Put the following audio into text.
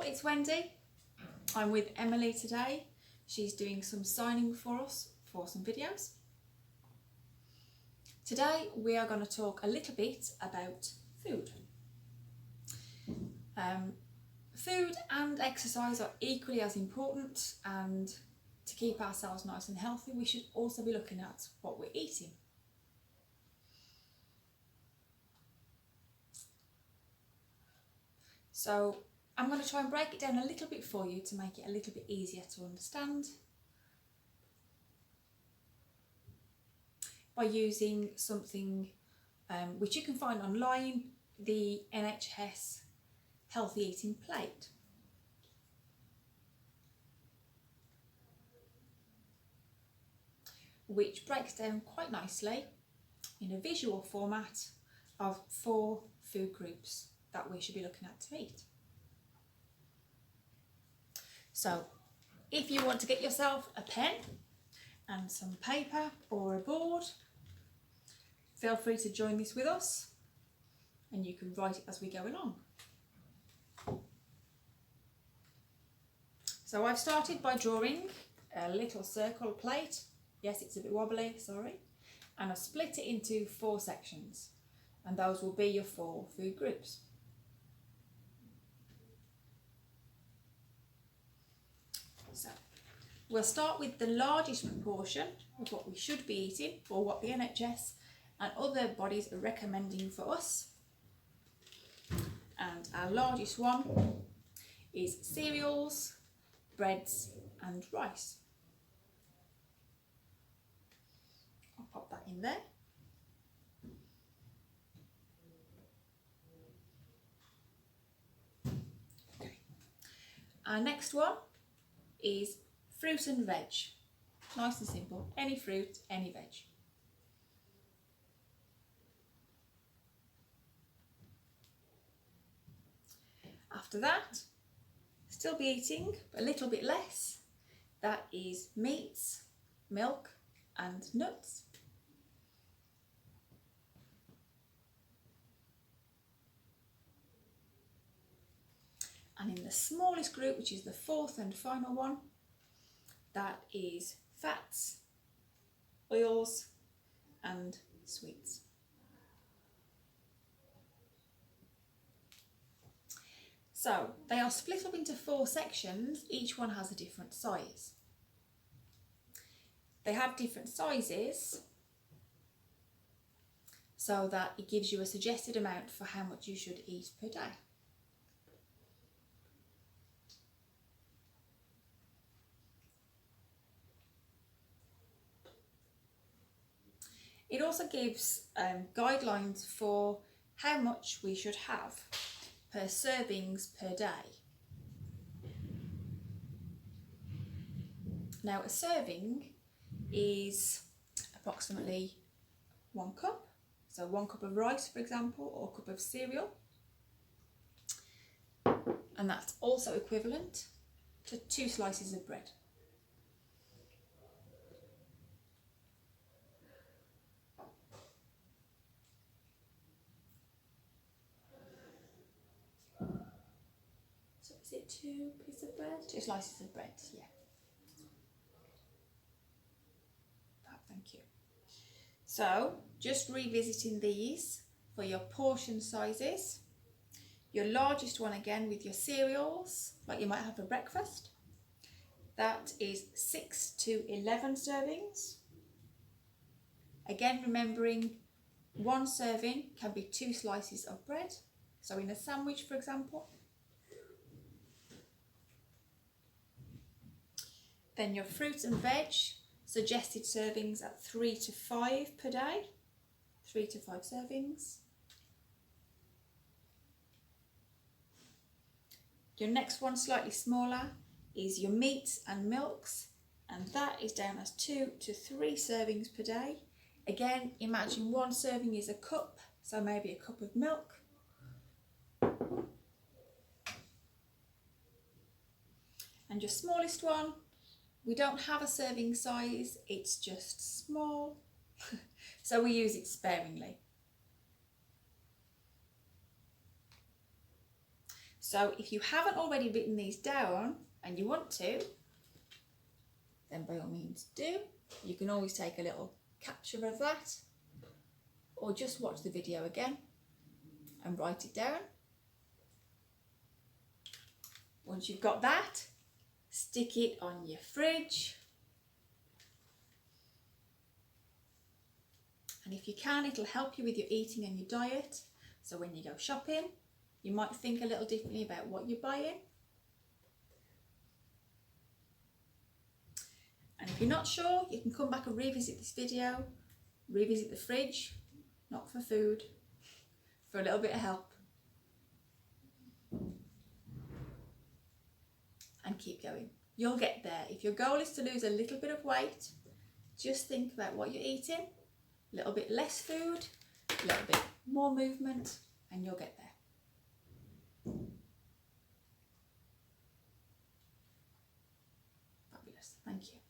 all, it's Wendy. I'm with Emily today. She's doing some signing for us for some videos. Today we are going to talk a little bit about food. Food and exercise are equally as important, and to keep ourselves nice and healthy we should also be looking at what we're eating. So I'm going to try and break it down a little bit for you to make it a little bit easier to understand by using something which you can find online, the NHS Healthy Eating Plate. Which breaks down quite nicely in a visual format of 4 food groups that we should be looking at to eat. So if you want to get yourself a pen and some paper or a board, feel free to join this with us and you can write it as we go along. So I've started by drawing a little circle plate. Yes, it's a bit wobbly, sorry. And I've split it into 4 sections, and those will be your 4 food groups. So we'll start with the largest proportion of what we should be eating, or what the NHS and other bodies are recommending for us. And our largest one is cereals, breads and rice. I'll pop that in there. Okay. Our next one is fruit and veg. Nice and simple. Any fruit, any veg. After that, still be eating, but a little bit less. That is meats, milk and nuts. And in the smallest group, which is the 4th and final one, that is fats, oils and sweets. So they are split up into 4 sections, each one has a different size. They have different sizes so that it gives you a suggested amount for how much you should eat per day. It also gives guidelines for how much we should have per servings per day. Now a serving is approximately 1 cup, so 1 cup of rice for example, or a cup of cereal, and that's also equivalent to 2 slices of bread. Is it 2 pieces of bread? 2 slices of bread, yeah. Thank you. So, just revisiting these for your portion sizes. Your largest one again with your cereals, like you might have for breakfast. That is 6 to 11 servings. Again, remembering 1 serving can be 2 slices of bread. So in a sandwich, for example. Then your fruits and veg, suggested servings at 3 to 5 per day, 3 to 5 servings. Your next one, slightly smaller, is your meats and milks, and that is down as 2 to 3 servings per day. Again, imagine 1 serving is a cup, so maybe a cup of milk. And your smallest one, we don't have a serving size, it's just small, so we use it sparingly. So if you haven't already written these down and you want to, then by all means do. You can always take a little capture of that, or just watch the video again and write it down. Once you've got that, stick it on your fridge. And if you can, it'll help you with your eating and your diet. So when you go shopping, you might think a little differently about what you're buying. And if you're not sure, you can come back and revisit this video, revisit the fridge, not for food, for a little bit of help. And keep going. You'll get there. If your goal is to lose a little bit of weight, just think about what you're eating, a little bit less food, a little bit more movement, and you'll get there. Fabulous. Thank you.